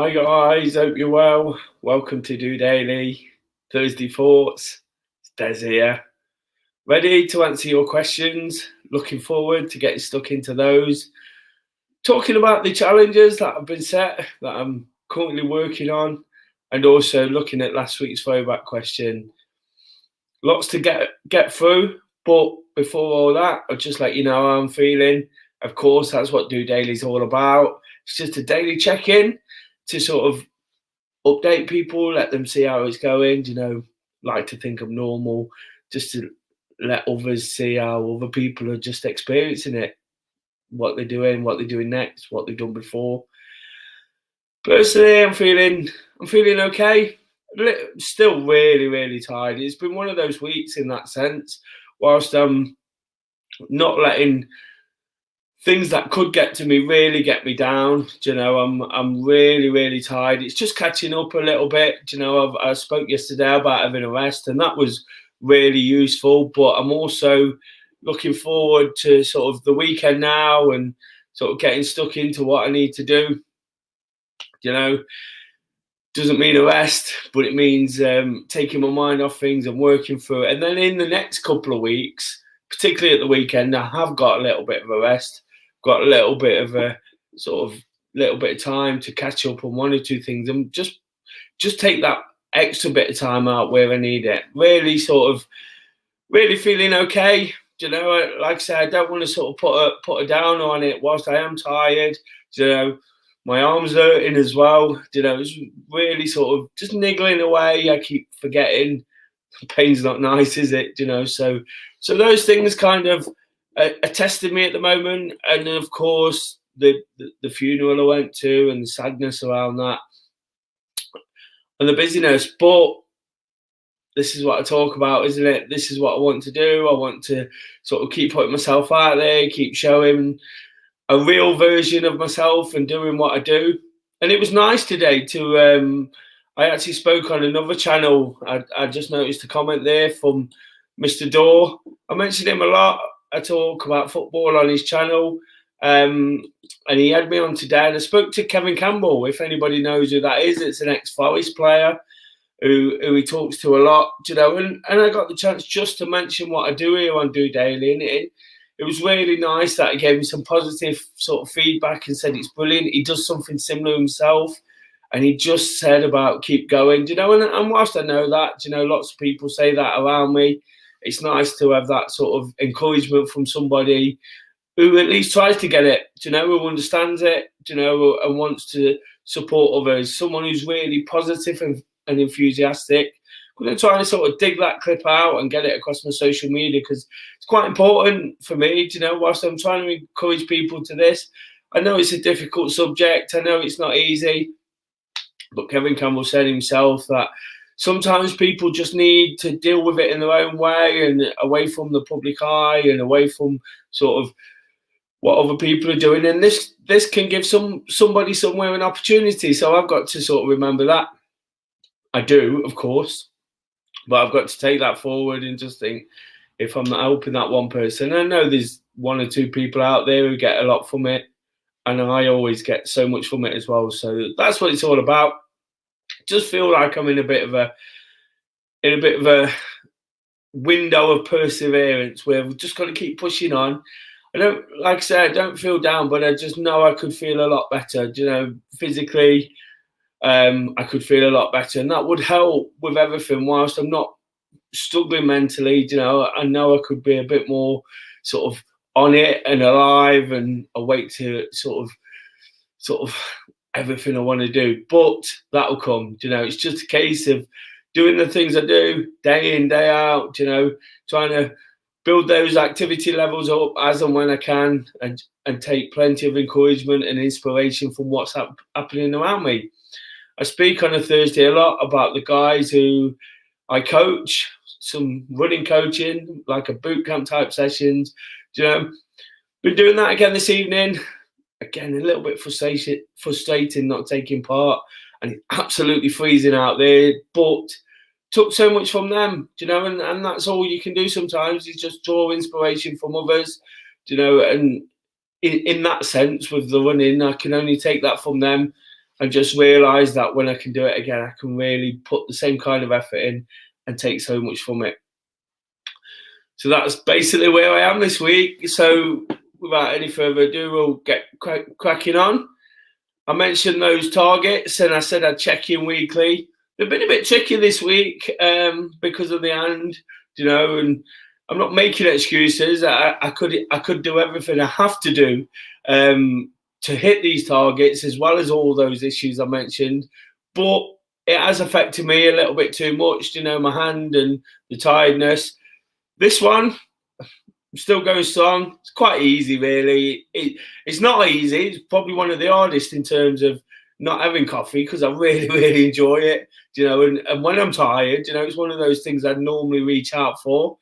Hi guys, hope you're well. Welcome to DOdaily, Thursday Thoughts. It's Des here. Ready to answer your questions. Looking forward to getting stuck into those. Talking about the challenges that have been set, that I'm currently working on, and also looking at last week's throwback question. Lots to get through, but before all that, I'll just let you know how I'm feeling. Of course, that's what DOdaily is all about. It's just a daily check-in to sort of update people, let them see how it's going. Like to think I'm normal, just to let others see how other people are just experiencing it, what they're doing next, what they've done before. Personally, I'm feeling okay. Still really, really tired. It's been one of those weeks in that sense, whilst I'm not letting things that could get to me really get me down. I'm really, really tired. It's just catching up a little bit. I spoke yesterday about having a rest, and that was really useful. But I'm also looking forward to sort of the weekend now and sort of getting stuck into what I need to do. Doesn't mean a rest, but it means taking my mind off things and working through it. And then in the next couple of weeks, particularly at the weekend, I have got a little bit of a rest. Got a little bit of time to catch up on one or two things, and just take that extra bit of time out where I need it. Really feeling okay. Like I said, I don't want to sort of put a down on it. Whilst I am tired, my arms hurting as well. It's really sort of just niggling away. I keep forgetting. Pain's not nice, is it? So those things kind of are testing me at the moment. And then, of course, the funeral I went to and the sadness around that and the busyness. But this is what I talk about, isn't it? This is what I want to do. I want to sort of keep putting myself out there, keep showing a real version of myself and doing what I do. And it was nice today to I actually spoke on another channel. I just noticed a comment there from Mr. Daw. I mentioned him a lot. I talk about football on his channel, and he had me on today. And I spoke to Campbell. If anybody knows who that is, it's an ex-Forest player who he talks to a lot. And I got the chance just to mention what I do here on DOdaily, and it was really nice that he gave me some positive sort of feedback and said it's brilliant. He does something similar himself. And he just said about keep going, and whilst I know that, lots of people say that around me, it's nice to have that sort of encouragement from somebody who at least tries to get it, who understands it, and wants to support others. Someone who's really positive and enthusiastic. I'm going to try and sort of dig that clip out and get it across my social media because it's quite important for me, whilst I'm trying to encourage people to this. I know it's a difficult subject. I know it's not easy. But Campbell said himself that sometimes people just need to deal with it in their own way and away from the public eye and away from sort of what other people are doing. And this can give somebody somewhere an opportunity. So I've got to sort of remember that. I do, of course, but I've got to take that forward and just think if I'm not helping that one person, I know there's one or two people out there who get a lot from it. And I always get so much from it as well. So that's what it's all about. Just feel like I'm in a bit of a window of perseverance where we've just got to keep pushing on. I don't feel down, but I just know I could feel a lot better. Physically, I could feel a lot better, and that would help with everything. Whilst I'm not struggling mentally, I know I could be a bit more sort of on it and alive and awake to sort of everything I want to do. But that'll come. It's just a case of doing the things I do day in, day out, trying to build those activity levels up as and when I can and take plenty of encouragement and inspiration from what's happening around me. I speak on a Thursday a lot about the guys who I coach, some running coaching, like a boot camp type sessions. Been doing that again this evening. Again, a little bit frustrating not taking part, and it's absolutely freezing out there. But took so much from them, and that's all you can do sometimes is just draw inspiration from others, and in that sense with the running, I can only take that from them and just realised that when I can do it again, I can really put the same kind of effort in and take so much from it. So that's basically where I am this week. So without any further ado, we'll get cracking on. I mentioned those targets and I said I'd check in weekly. They've been a bit tricky this week because of the hand, and I'm not making excuses. I could do everything I have to do to hit these targets, as well as all those issues I mentioned. But it has affected me a little bit too much, my hand and the tiredness. This one, I'm still going strong. It's quite easy, really. It's not easy. It's probably one of the hardest in terms of not having coffee, because I really, really enjoy it, and when I'm tired, it's one of those things I'd normally reach out for.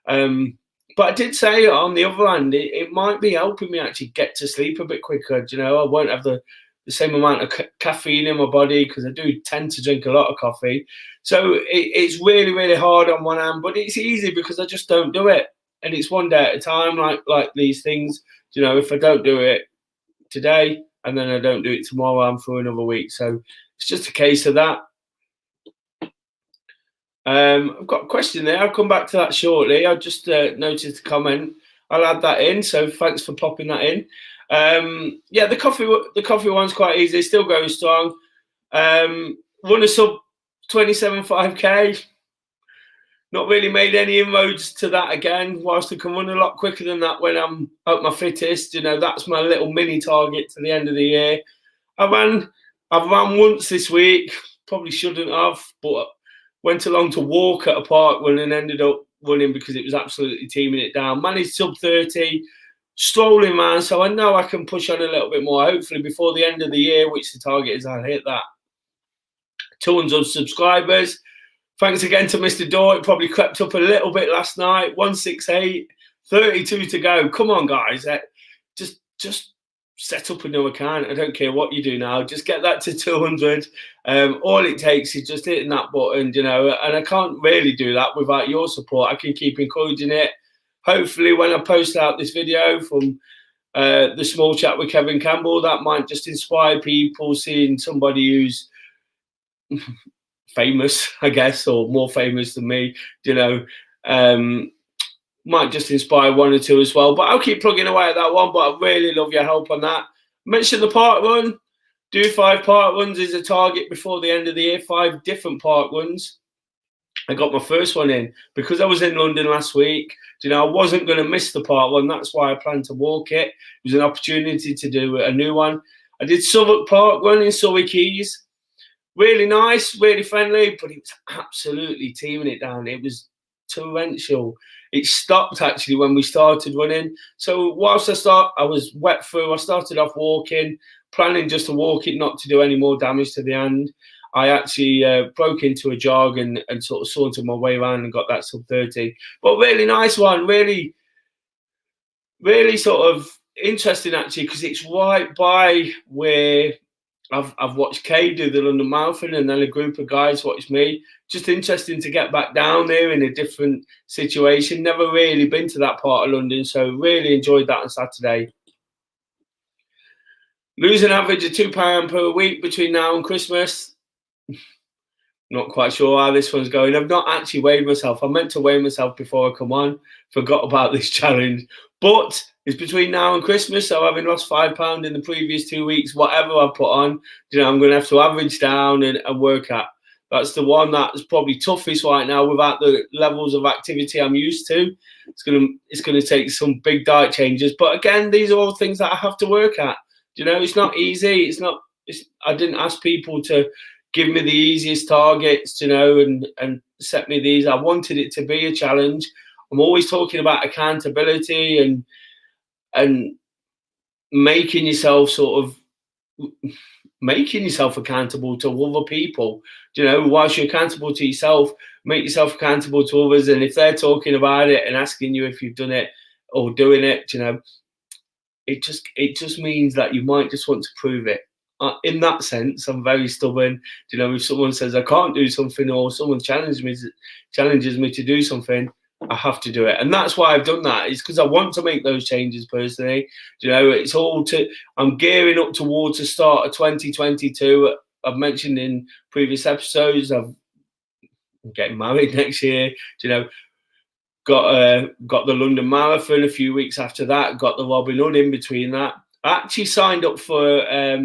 But I did say, on the other hand, it might be helping me actually get to sleep a bit quicker. I won't have the same amount of caffeine in my body, because I do tend to drink a lot of coffee. So it's really, really hard on one hand, but it's easy because I just don't do it. And it's one day at a time, like these things. If I don't do it today and then I don't do it tomorrow, I'm through another week. So it's just a case of that. I've got a question there. I'll come back to that shortly. I just noticed a comment. I'll add that in. So thanks for popping that in. Yeah, the coffee one's quite easy. Still going strong. Run a sub 27.5k. Not really made any inroads to that again. Whilst I can run a lot quicker than that when I'm at my fittest. That's my little mini target to the end of the year. I've ran once this week. Probably shouldn't have, but went along to walk at a park run and ended up running because it was absolutely teaming it down. Managed sub 30, strolling man, so I know I can push on a little bit more. Hopefully before the end of the year, which the target is, I'll hit that. 200 subscribers. Thanks again to Mr. Daw. It probably crept up a little bit last night. 168, 32 to go. Come on, guys. Just set up a new account. I don't care what you do now. Just get that to 200. All it takes is just hitting that button, and I can't really do that without your support. I can keep encouraging it. Hopefully when I post out this video from the small chat with Kevin Campbell, that might just inspire people, seeing somebody who's famous, I guess, or more famous than me, might just inspire one or two as well. But I'll keep plugging away at that one. But I really love your help on that. Mention the park run. Do 5 park runs is a target before the end of the year. 5 different park runs. I got my first one in because I was in London last week. I wasn't going to miss the park run. That's why I planned to walk it. It was an opportunity to do a new one. I did Southwark Park Run in Surrey Keys. Really nice, really friendly, but it was absolutely teaming it down. It was torrential. It stopped actually when we started running. So whilst I was wet through, I started off walking, planning just to walk it, not to do any more damage to the hand. I actually broke into a jog and sort of sauntered my way around and got that sub 30. But really nice one, really, really sort of interesting actually, because it's right by where I've watched Kay do the London Marathon, and then a group of guys watched me. Just interesting to get back down there in a different situation. Never really been to that part of London, so really enjoyed that on Saturday. Lose an average of £2 per week between now and Christmas. Not quite sure how this one's going. I've not actually weighed myself. I meant to weigh myself before I come on. Forgot about this challenge. But it's between now and Christmas, so having lost £5 in the previous 2 weeks, whatever I've put on, I'm going to have to average down and work at. That's the one that's probably toughest right now without the levels of activity I'm used to. It's going to take some big diet changes. But again, these are all things that I have to work at. It's not easy. I didn't ask people to give me the easiest targets, and set me these. I wanted it to be a challenge. I'm always talking about accountability and making yourself accountable to other people. Whilst you're accountable to yourself, make yourself accountable to others. And if they're talking about it and asking you if you've done it or doing it, it just means that you might just want to prove it. In that sense, I'm very stubborn. If someone says I can't do something, or someone challenges me to do something, I have to do it. And that's why I've done that, is because I want to make those changes personally. It's all I'm gearing up towards the start of 2022. I've mentioned in previous episodes, I'm getting married next year. Got the London Marathon a few weeks after that. Got the Robin Hood in between that. I actually signed up for a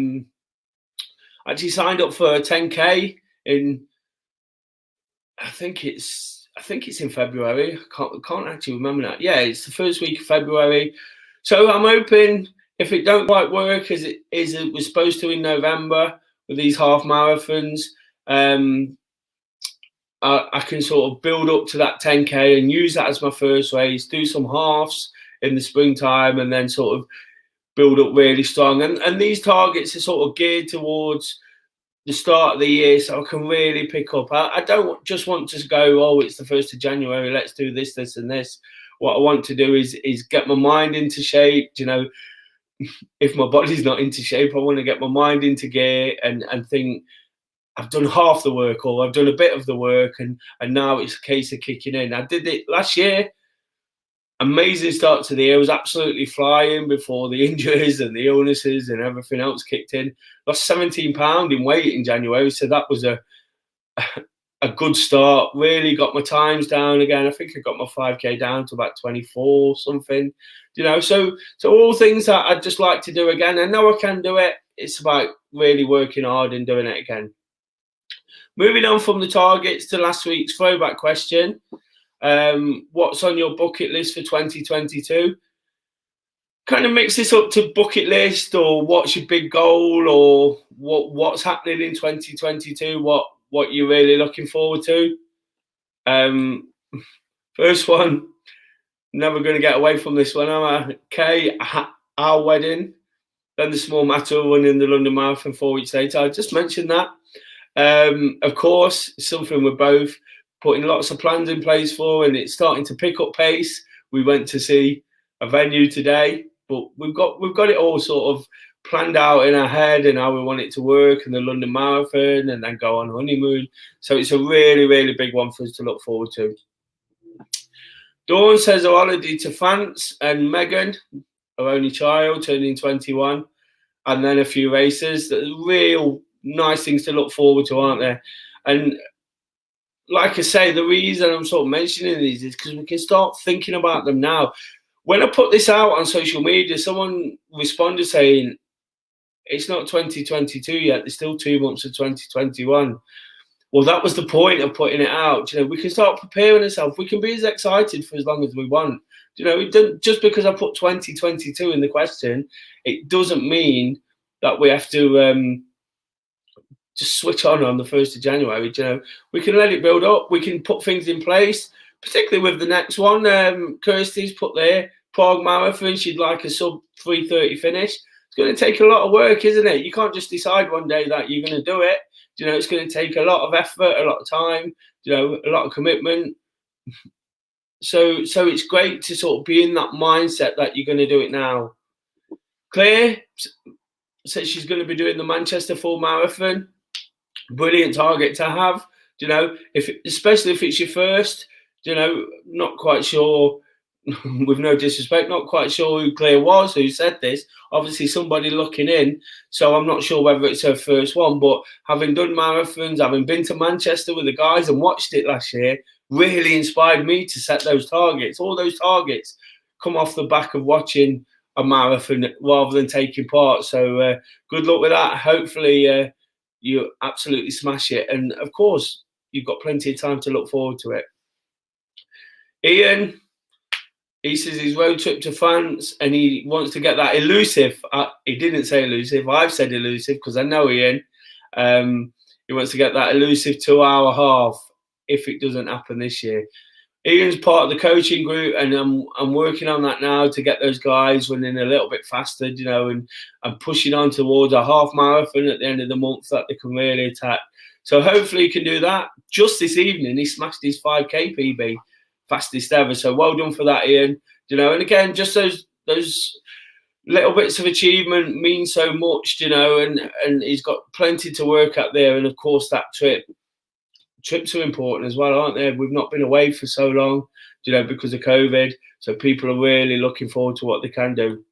10K in. I think it's in February. I can't actually remember that. Yeah, it's the first week of February. So I'm hoping, if it don't quite work as it was supposed to in November with these half marathons, I can sort of build up to that 10K and use that as my first race, do some halves in the springtime, and then sort of build up really strong. And these targets are sort of geared towards the start of the year, so I can really pick up. I don't just want to go, oh, it's the 1st of January, let's do this, this, and this. What I want to do is get my mind into shape. If my body's not into shape, I want to get my mind into gear and think, I've done half the work, or I've done a bit of the work, and now it's a case of kicking in. I did it last year. Amazing start to the year. I was absolutely flying before the injuries and the illnesses and everything else kicked in. Lost 17 pounds in weight in January, so that was a good start. Really got my times down again. I think I got my 5K down to about 24 something. So all things that I'd just like to do again. I know I can do it. It's about really working hard and doing it again. Moving on from the targets to last week's throwback question. What's on your bucket list for 2022? Kind of mix this up to bucket list, or what's your big goal, or what's happening in 2022, what you're really looking forward to. First one, never going to get away from this one, am I? Okay, our wedding, then the small matter of winning the London Marathon 4 weeks later. I just mentioned that. Of course, something we're both putting lots of plans in place for, and it's starting to pick up pace. We went to see a venue today, but we've got it all sort of planned out in our head and how we want it to work, and the London Marathon, and then go on honeymoon. So it's a really, really big one for us to look forward to. Dawn says a holiday to France and Megan, her only child, turning 21, and then a few races. Real nice things to look forward to, aren't there? And like I say, the reason I'm sort of mentioning these is because we can start thinking about them now. When I put this out on social media, someone responded saying, it's not 2022 yet, there's still 2 months of 2021. Well, that was the point of putting it out. We can start preparing ourselves. We can be as excited for as long as we want. Just because I put 2022 in the question, it doesn't mean that we have to just switch on the 1st of January. We can let it build up. We can put things in place, particularly with the next one. Kirsty's put there, Prague Marathon. She'd like a sub 3:30 finish. It's going to take a lot of work, isn't it? You can't just decide one day that you're going to do it. It's going to take a lot of effort, a lot of time, a lot of commitment. So it's great to sort of be in that mindset that you're going to do it now. Claire says she's going to be doing the Manchester Full Marathon. Brilliant target to have. Especially if it's your first. Not quite sure. With no disrespect, not quite sure who Claire was, who said this. Obviously, somebody looking in. So I'm not sure whether it's her first one. But having done marathons, having been to Manchester with the guys and watched it last year, really inspired me to set those targets. All those targets come off the back of watching a marathon rather than taking part. So good luck with that. Hopefully, you absolutely smash it. And of course, you've got plenty of time to look forward to it. Ian. He says his road trip to France, and he wants to get that elusive. He didn't say elusive. I've said elusive because I know Ian. He wants to get that elusive 2-hour half if it doesn't happen this year. Ian's part of the coaching group, and I'm working on that now to get those guys running a little bit faster, and pushing on towards a half marathon at the end of the month that they can really attack. So hopefully he can do that. Just this evening, he smashed his 5K PB. Fastest ever. So well done for that, Ian. And again, just those little bits of achievement mean so much, and he's got plenty to work at there. And of course, that trips are important as well, aren't they? We've not been away for so long. because of COVID. So people are really looking forward to what they can do.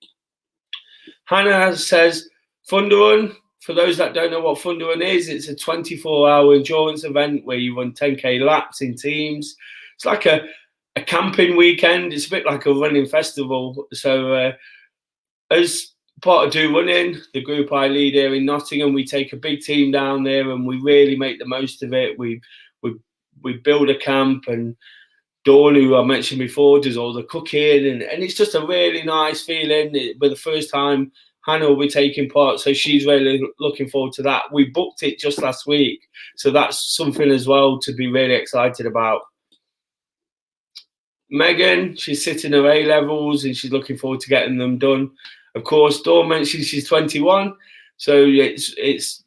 Hannah says, Thunder Run. For those that don't know what Thunder Run is, it's a 24-hour endurance event where you run 10K laps in teams. It's like a camping weekend. It's a bit like a running festival. So as part of Do Running, the group I lead here in Nottingham, we take a big team down there and we really make the most of it. We build a camp, and Dawn, who I mentioned before, does all the cooking, and it's just a really nice feeling. But the first time Hannah will be taking part, so she's really looking forward to that. We booked it just last week, so that's something as well to be really excited about. Megan, she's sitting her A-levels and she's looking forward to getting them done. Of course, Dawn mentioned she's 21, so it's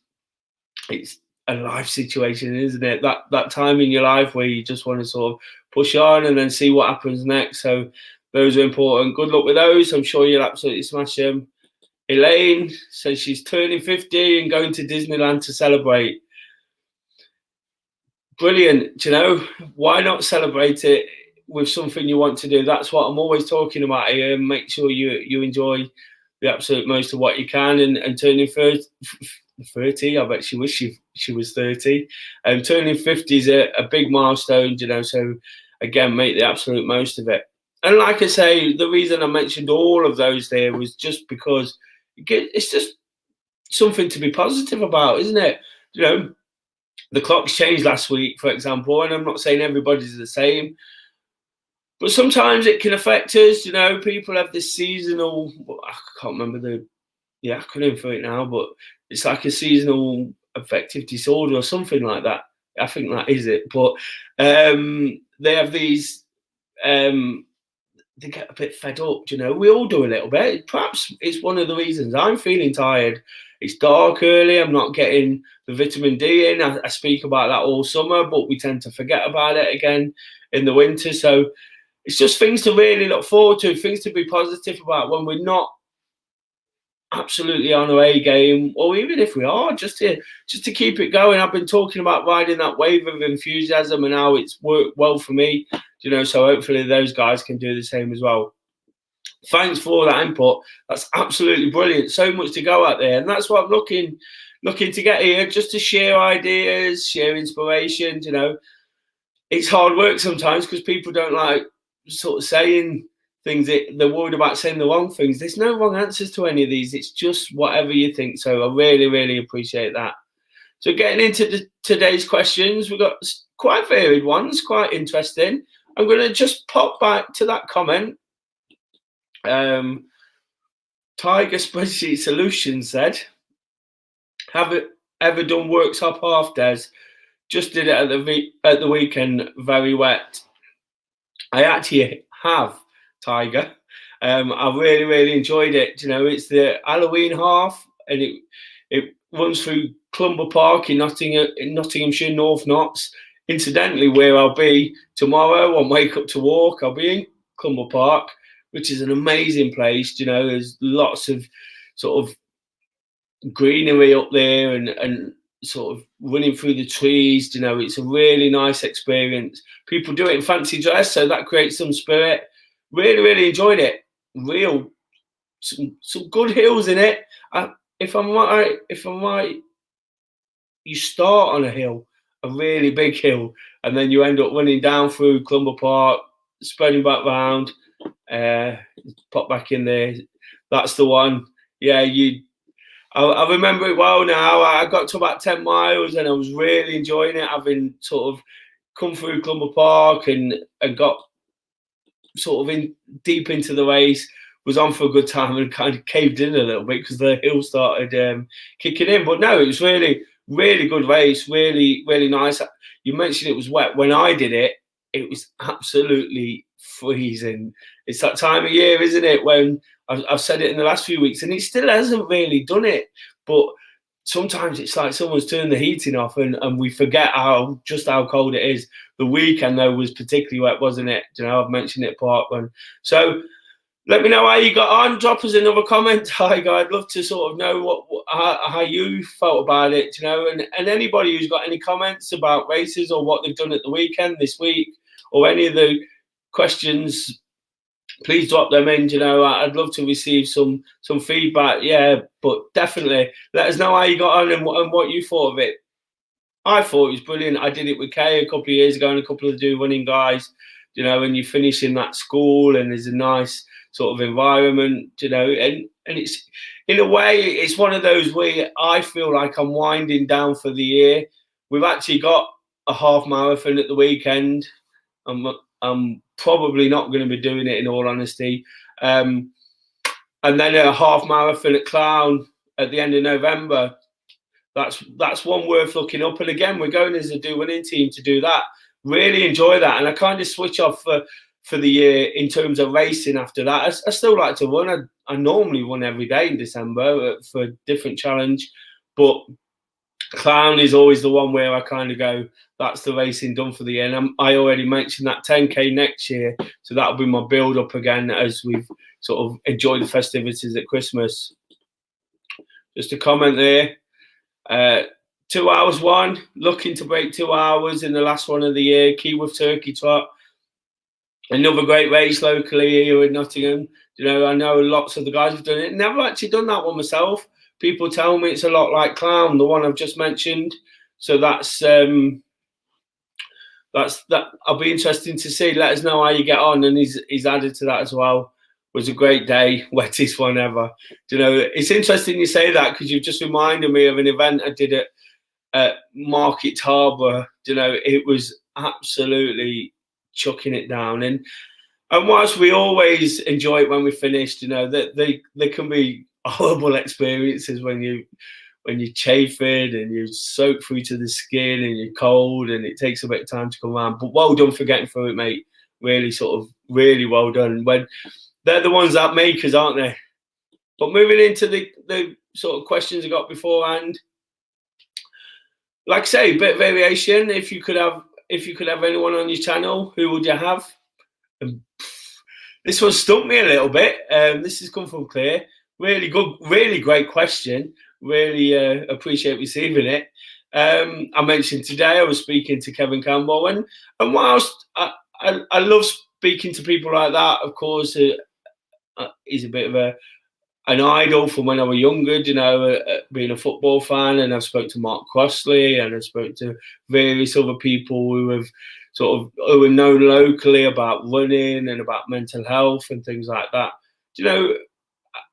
a life situation, isn't it? That time in your life where you just want to sort of push on and then see what happens next. So those are important. Good luck with those. I'm sure you'll absolutely smash them. Elaine says she's turning 50 and going to Disneyland to celebrate. Brilliant. Why not celebrate it with something you want to do? That's what I'm always talking about here. Make sure you enjoy the absolute most of what you can, and turning 30, I bet she wish she was 30. Turning 50 is a big milestone, so again, make the absolute most of it. And like I say, the reason I mentioned all of those there was just because it's just something to be positive about, isn't it? The clocks changed last week, for example, and I'm not saying everybody's the same, but sometimes it can affect us. People have this seasonal, I can't remember the acronym for it now, but it's like a seasonal affective disorder or something like that. I think that is it. But they have these, they get a bit fed up, we all do a little bit. Perhaps it's one of the reasons I'm feeling tired. It's dark early, I'm not getting the vitamin D in. I speak about that all summer, but we tend to forget about it again in the winter. So it's just things to really look forward to, things to be positive about when we're not absolutely on our A game, or even if we are, just to keep it going. I've been talking about riding that wave of enthusiasm and how it's worked well for me, so hopefully those guys can do the same as well. Thanks for all that input. That's absolutely brilliant. So much to go out there, and that's what I'm looking to get here, just to share ideas, share inspiration. It's hard work sometimes because people don't like sort of saying things, they're worried about saying the wrong things. There's no wrong answers to any of these. It's just whatever you think. So I really, really appreciate that. So getting into today's questions, we've got quite varied ones, quite interesting. I'm going to just pop back to that comment. Tiger Spreadsheet Solutions said, have it ever done workshop half days? Just did it at the weekend, very wet. I actually have, Tiger. I really, really enjoyed it. It's the Halloween half, and it runs through Clumber Park in Nottinghamshire, North Notts. Incidentally, where I'll be tomorrow on Wake Up to Walk, I'll be in Clumber Park, which is an amazing place. There's lots of sort of greenery up there and sort of running through the trees. It's a really nice experience. People do it in fancy dress, so that creates some spirit. Really, really enjoyed it. Some good hills in it. If I'm right, you start on a hill, a really big hill, and then you end up running down through Clumber Park, spreading back round, pop back in there. That's the one. Yeah, I remember it well now. I got to about 10 miles and I was really enjoying it, having sort of come through Clumber Park and got sort of deep into the race, was on for a good time and kind of caved in a little bit because the hill started kicking in. But no, it was really, really good race, really, really nice. You mentioned it was wet. When I did it, it was absolutely freezing. It's that time of year, isn't it, when I've said it in the last few weeks, and it still hasn't really done it. But sometimes it's like someone's turned the heating off and we forget how cold it is. The weekend, though, was particularly wet, wasn't it? I've mentioned it part one. So let me know how you got on. Drop us another comment. I'd love to sort of know how you felt about it, and anybody who's got any comments about races or what they've done at the weekend this week, or any of the questions, please drop them in. You know, I'd love to receive some feedback. Yeah, but definitely let us know how you got on and what you thought of it. I thought it was brilliant. I did it with Kay a couple of years ago and a couple of the running guys, you know, and you finish in that school and there's a nice sort of environment, you know, and it's, in a way, it's one of those where I feel like I'm winding down for the year. We've actually got a half marathon at the weekend. I'm probably not going to be doing it, in all honesty. And then a half marathon at Clown at the end of November. That's one worth looking up. And again, we're going as a winning team to do that. Really enjoy that, and I kind of switch off for the year in terms of racing after that. I still like to run. I normally run every day in December for a different challenge, but Clown is always the one where I kind of go, that's the racing done for the year. And I already mentioned that 10K next year, so that'll be my build up again as we've sort of enjoyed the festivities at Christmas. Just a comment there. 2 hours one, looking to break 2 hours in the last one of the year. Keyworth Turkey Trot, another great race locally here in Nottingham. You know, I know lots of the guys have done it. Never actually done that one myself. People tell me it's a lot like Clown, the one I've just mentioned. So that's that. I'll be interesting to see. Let us know how you get on. And he's added to that as well. It was a great day, wettest one ever. You know, it's interesting you say that, because you've just reminded me of an event I did at Market Harbour. You know, it was absolutely chucking it down. And whilst we always enjoy it when we finished, you know, that they can be horrible experiences when you're chafing and you soak through to the skin and you're cold and it takes a bit of time to come around. But well done for getting through it, mate. Really well done. When they're the ones that make us, aren't they? But moving into the sort of questions I got beforehand, like I say, a bit of variation. If you could have anyone on your channel, who would you have? This one stumped me a little bit. This has come from Claire. Really good, really great question. Really appreciate receiving it. I mentioned today I was speaking to Kevin Campbell, and whilst I love speaking to people like that, of course, he's a bit of an idol from when I was younger, you know, being a football fan. And I've spoke to Mark Crossley, and I've spoke to various other people who are known locally about running and about mental health and things like that. You know,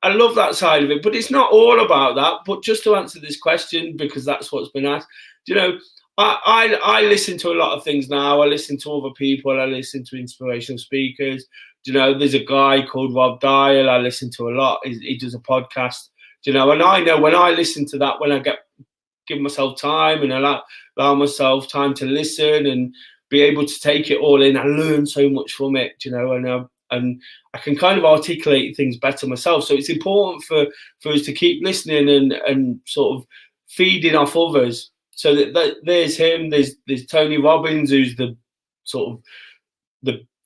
I love that side of it, but it's not all about that. But just to answer this question, because that's what's been asked, you know, I listen to a lot of things now. I listen to other people. I listen to inspirational speakers. You know, there's a guy called Rob Dial I listen to a lot. He does a podcast. You know, and I know when I listen to that, when I give myself time and allow myself time to listen and be able to take it all in, I learn so much from it. You know, and I can kind of articulate things better myself. So it's important for us to keep listening and sort of feeding off others. So that there's him, there's Tony Robbins, who's the sort of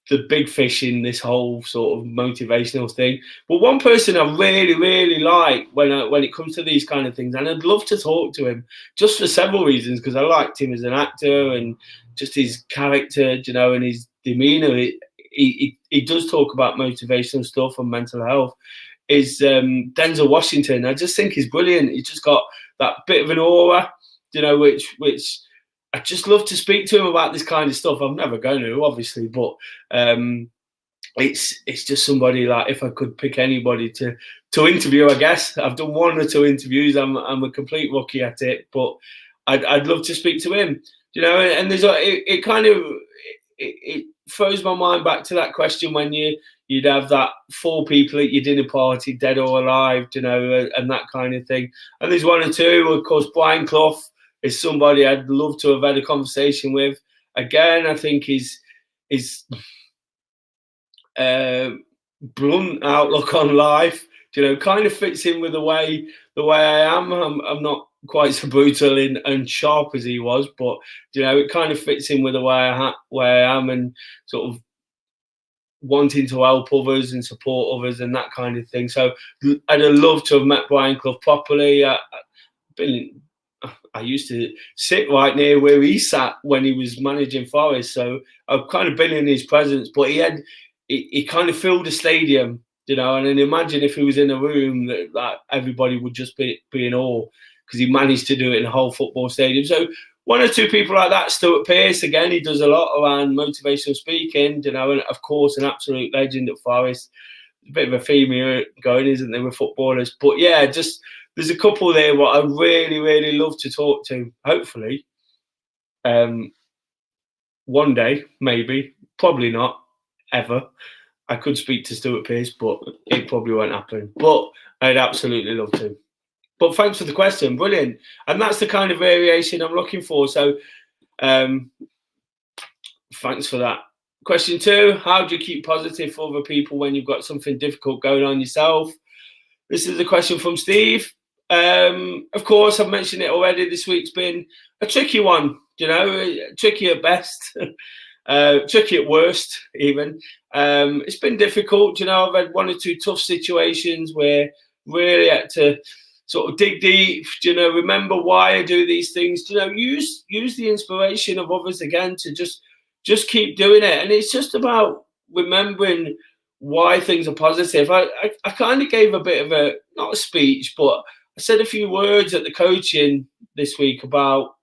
the big fish in this whole sort of motivational thing. But one person I really, really like when it comes to these kind of things, and I'd love to talk to him just for several reasons, because I liked him as an actor and just his character, you know, and his demeanour. He does talk about motivational stuff and mental health. Is Denzel Washington. I just think he's brilliant. He's just got that bit of an aura, you know, which I just love to speak to him about this kind of stuff. I'm never going to, obviously, but it's just somebody, like, if I could pick anybody to interview, I guess. I've done 1 or 2 interviews. I'm a complete rookie at it, but I'd love to speak to him, you know. And there's it kind of it throws my mind back to that question when you'd have that 4 people at your dinner party, dead or alive, you know, and that kind of thing. And there's 1 or 2, of course. Brian Clough is somebody I'd love to have had a conversation with. Again, I think his blunt outlook on life, you know, kind of fits in with the way I am. I'm not quite so brutal and sharp as he was, but, you know, it kind of fits in with the way I am, and sort of wanting to help others and support others and that kind of thing. So I'd have loved to have met Brian Clough properly. I used to sit right near where he sat when he was managing Forest, so I've kind of been in his presence. But he kind of filled the stadium, and then imagine if he was in a room that everybody would just be in awe, because he managed to do it in a whole football stadium. So one or two people like that. Stuart Pearce, again, he does a lot around motivational speaking, and of course an absolute legend at Forest. A bit of a theme here going, isn't there, with footballers? But yeah, just there's a couple there what I really, really love to talk to. Hopefully, one day, maybe, probably not ever. I could speak to Stuart Pearce, but it probably won't happen. But I'd absolutely love to. But thanks for the question, brilliant. And that's the kind of variation I'm looking for. So thanks for that. Question 2, how do you keep positive for other people when you've got something difficult going on yourself? This is a question from Steve. Of course, I've mentioned it already. This week's been a tricky one, tricky at best, tricky at worst, even. It's been difficult. I've had one or two tough situations where really had to sort of dig deep, remember why I do these things, use the inspiration of others again to just keep doing it. And it's just about remembering why things are positive. I kind of gave a bit of not a speech, but I said a few words at the coaching this week about,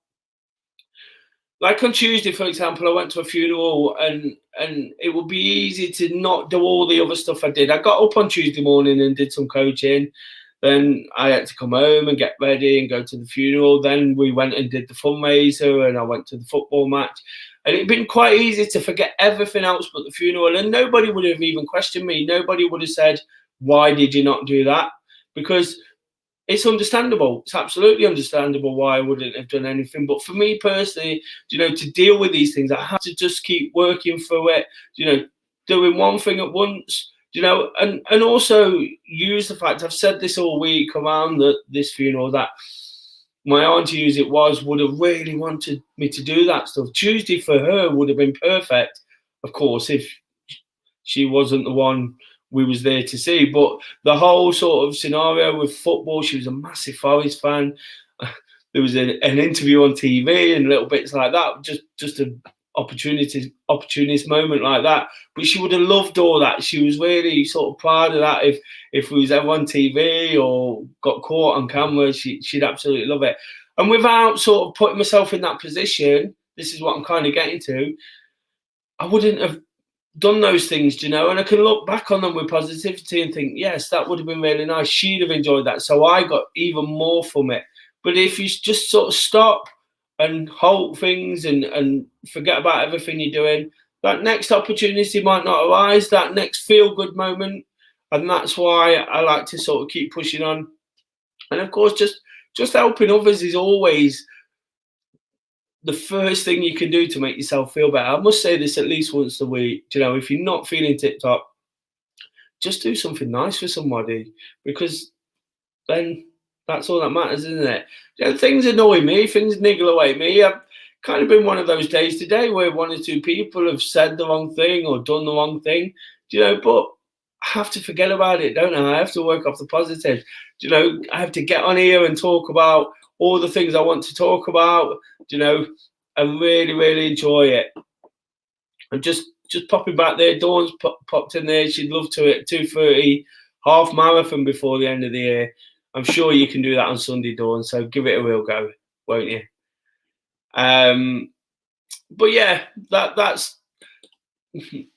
like on Tuesday, for example, I went to a funeral and it would be easy to not do all the other stuff I did. I got up on Tuesday morning and did some coaching. Then I had to come home and get ready and go to the funeral. Then we went and did the fundraiser and I went to the football match. And it'd been quite easy to forget everything else but the funeral. And nobody would have even questioned me. Nobody would have said, why did you not do that? Because it's understandable. It's absolutely understandable why I wouldn't have done anything. But for me personally, to deal with these things, I have to just keep working through it, doing one thing at once. And also use the fact, I've said this all week around this funeral, that my auntie, as it was, would have really wanted me to do that stuff. Tuesday for her would have been perfect, of course, if she wasn't the one we was there to see. But the whole sort of scenario with football, she was a massive Forest fan. There was an interview on TV and little bits like that, just an opportunist moment like that. But she would have loved all that. She was really sort of proud of that. If we was ever on TV or got caught on camera, she'd absolutely love it. And without sort of putting myself in that position, this is what I'm kind of getting to, I wouldn't have done those things, and I can look back on them with positivity and think, yes, that would have been really nice. She'd have enjoyed that. So I got even more from it. But if you just sort of stop and halt things and forget about everything you're doing, that next opportunity might not arise, that next feel-good moment. And that's why I like to sort of keep pushing on. And of course, just helping others is always the first thing you can do to make yourself feel better. I must say this at least once a week. If you're not feeling tip-top, just do something nice for somebody, because then that's all that matters, isn't it? Things annoy me, things niggle away at me. I've kind of been one of those days today where one or two people have said the wrong thing or done the wrong thing, but I have to forget about it, don't I? I have to work off the positives. I have to get on here and talk about all the things I want to talk about, and really, really enjoy it. And just popping back there, Dawn's popped in there. She'd love to at 2:30, half marathon before the end of the year. I'm sure you can do that on Sunday, Dawn, so give it a real go, won't you? But yeah, that's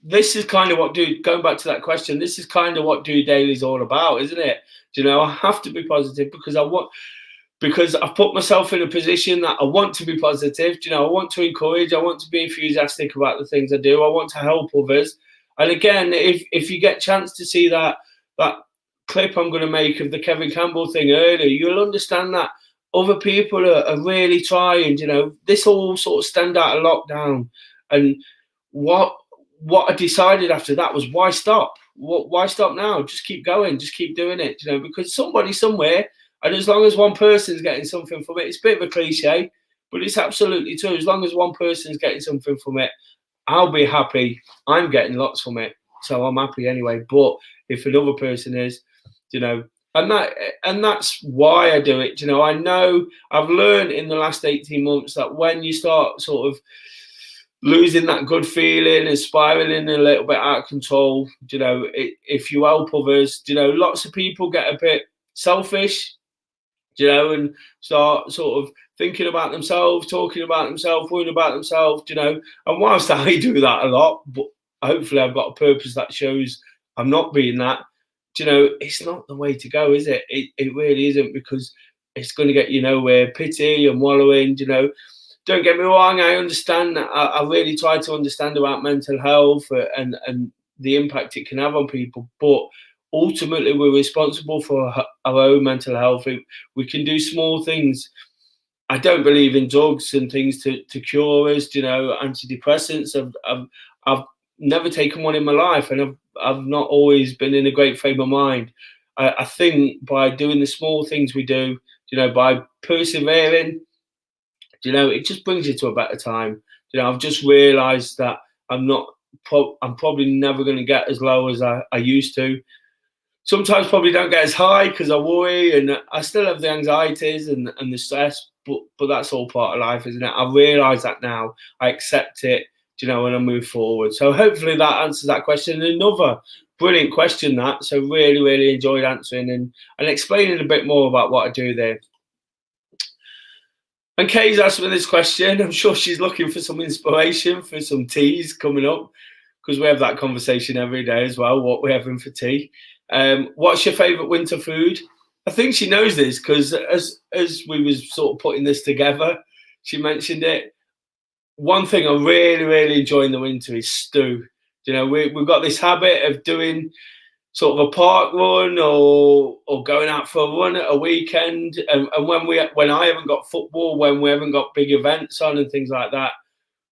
this is kind of what going back to that question, this is kind of what DOdaily is all about, isn't it? I have to be positive because I've put myself in a position that I want to be positive. I want to encourage, I want to be enthusiastic about the things I do, I want to help others. And again, if you get a chance to see that clip I'm going to make of the Kevin Campbell thing earlier, you'll understand that other people are really trying. This all sort of stemmed out of lockdown. And what I decided after that was, why stop? Why stop now? Just keep going, just keep doing it, because somebody somewhere, and as long as one person's getting something from it, it's a bit of a cliche, but it's absolutely true. As long as one person's getting something from it, I'll be happy. I'm getting lots from it, so I'm happy anyway. But if another person is, and that's why I do it. You know, I know I've learned in the last 18 months that when you start sort of losing that good feeling and spiraling a little bit out of control, you know, if you help others, you know, lots of people get a bit selfish, you know, and start sort of thinking about themselves, talking about themselves, worrying about themselves, you know. And whilst I do that a lot, but hopefully I've got a purpose that shows I'm not being that, you know, it's not the way to go, is it? It really isn't, because it's going to get you nowhere. Pity and wallowing, you know. Don't get me wrong, I understand that. I really try to understand about mental health and the impact it can have on people, but ultimately we're responsible for our own mental health. We can do small things. I don't believe in drugs and things to cure us, you know, antidepressants. I've never taken one in my life, and I've not always been in a great frame of mind. I think by doing the small things we do, you know, by persevering, you know, it just brings you to a better time. You know, I've just realised that I'm not. I'm probably never going to get as low as I used to. Sometimes probably don't get as high because I worry, and I still have the anxieties and the stress. But that's all part of life, isn't it? I realise that now. I accept it, you know, and I move forward. So hopefully that answers that question. And another brilliant question that. So really enjoyed answering and explaining a bit more about what I do there. And Kay's asked me this question. I'm sure she's looking for some inspiration for some teas coming up, because we have that conversation every day as well, what we're having for tea. What's your favourite winter food? I think she knows this because as we was sort of putting this together, she mentioned it. One thing I really enjoy in the winter is stew. You know, we've got this habit of doing sort of a park run or going out for a run at a weekend. And when I haven't got football, when we haven't got big events on and things like that,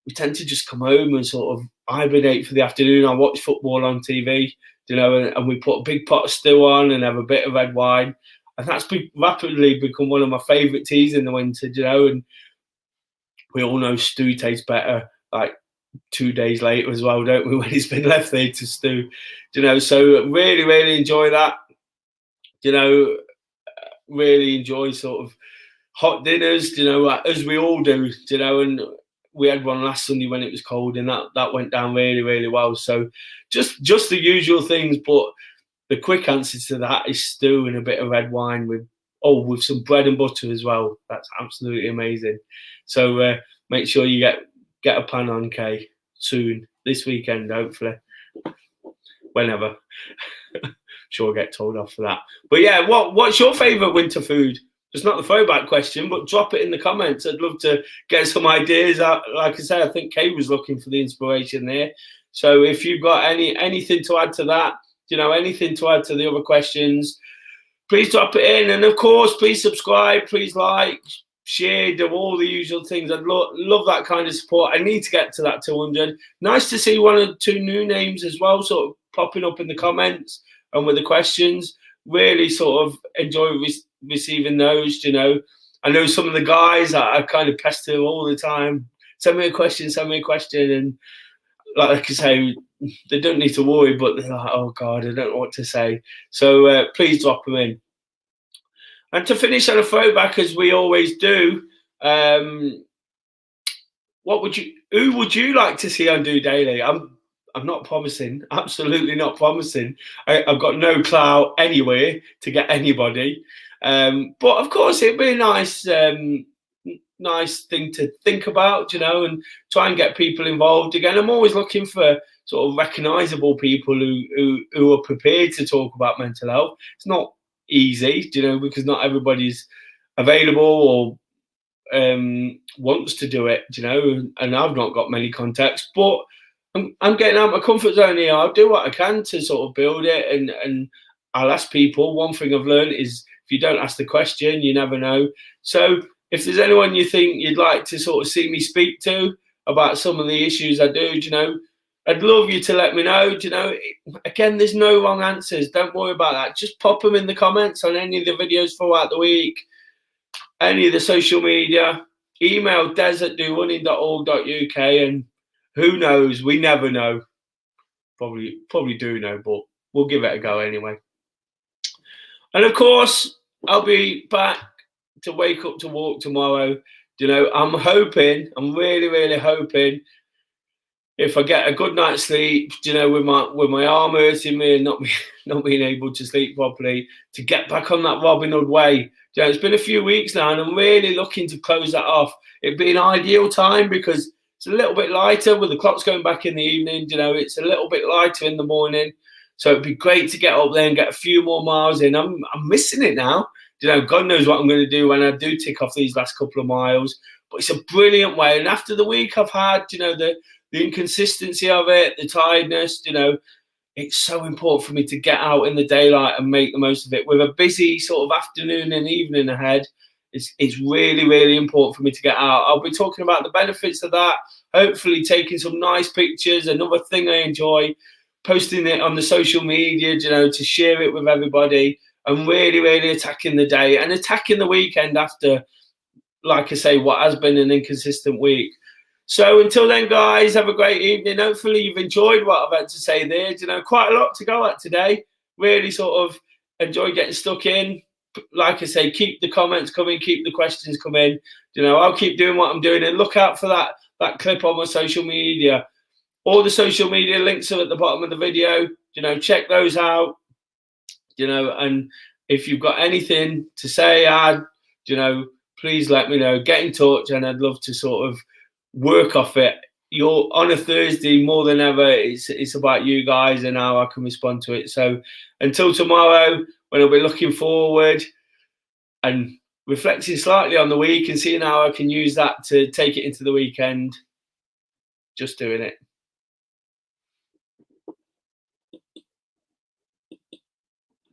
we tend to just come home and sort of hibernate for the afternoon. I watch football on TV, you know, and we put a big pot of stew on and have a bit of red wine. And that's rapidly become one of my favourite teas in the winter, you know. And we all know stew tastes better like 2 days later as well, don't we, when it's been left there to stew, you know. So really enjoy that, you know. Really enjoy sort of hot dinners, you know, as we all do, you know. And we had one last Sunday when it was cold, and that went down really well. So just the usual things, but the quick answer to that is stew and a bit of red wine with some bread and butter as well. That's absolutely amazing. So make sure you get a plan on, Kay, soon, this weekend, hopefully, whenever. Sure, I'll get told off for that. But yeah, what's your favourite winter food? It's not the throwback question, but drop it in the comments. I'd love to get some ideas. Like I said, I think Kay was looking for the inspiration there. So if you've got anything to add to that, you know, anything to add to the other questions, please drop it in. And of course, please subscribe, please like, share, do all the usual things. I'd love that kind of support. I need to get to that 200. Nice to see 1 or 2 new names as well, sort of popping up in the comments and with the questions. Really sort of enjoy receiving those, you know. I know some of the guys I kind of pester all the time. Send me a question. And like I say, they don't need to worry, but they're like, oh God, I don't know what to say. So please drop them in. And to finish on a throwback, as we always do, who would you like to see on DOdaily? I'm not promising, absolutely not promising. I've got no clout anywhere to get anybody. But of course, it'd be a nice thing to think about, you know, and try and get people involved again. I'm always looking for sort of recognisable people who are prepared to talk about mental health. It's not easy, you know, because not everybody's available or wants to do it, you know, and I've not got many contacts, but I'm getting out of my comfort zone here. I'll do what I can to sort of build it, and I'll ask people. One thing I've learned is if you don't ask the question, you never know. So if there's anyone you think you'd like to sort of see me speak to about some of the issues I do, you know, I'd love you to let me know. You know, again, there's no wrong answers. Don't worry about that. Just pop them in the comments on any of the videos throughout the week, any of the social media. Email des@dorunning.org.uk, and who knows? We never know. Probably do know, but we'll give it a go anyway. And of course, I'll be back to wake up to walk tomorrow. I'm hoping, I'm really, really hoping, if I get a good night's sleep, with my arm hurting me and not being able to sleep properly, to get back on that Robin Hood way. It's been a few weeks now, and I'm really looking to close that off. It'd be an ideal time because it's a little bit lighter with the clocks going back in the evening. It's a little bit lighter in the morning, so it'd be great to get up there and get a few more miles in. I'm missing it now. God knows what I'm going to do when I do tick off these last couple of miles. But it's a brilliant way. And after the week I've had, the inconsistency of it, the tiredness, it's so important for me to get out in the daylight and make the most of it. With a busy sort of afternoon and evening ahead, it's really, really important for me to get out. I'll be talking about the benefits of that, hopefully taking some nice pictures. Another thing I enjoy, posting it on the social media, to share it with everybody, and really, really attacking the day and attacking the weekend after, like I say, what has been an inconsistent week. So until then, guys, have a great evening. Hopefully you've enjoyed what I've had to say there. Quite a lot to go at today. Really sort of enjoy getting stuck in. Like I say, keep the comments coming, keep the questions coming. I'll keep doing what I'm doing, and look out for that clip on my social media. All the social media links are at the bottom of the video. Check those out. And if you've got anything to say, please let me know. Get in touch, and I'd love to sort of work off it. You're on a Thursday more than ever. It's about you guys and how I can respond to it. So until tomorrow, when I'll be looking forward and reflecting slightly on the week and seeing how I can use that to take it into the weekend, just doing it.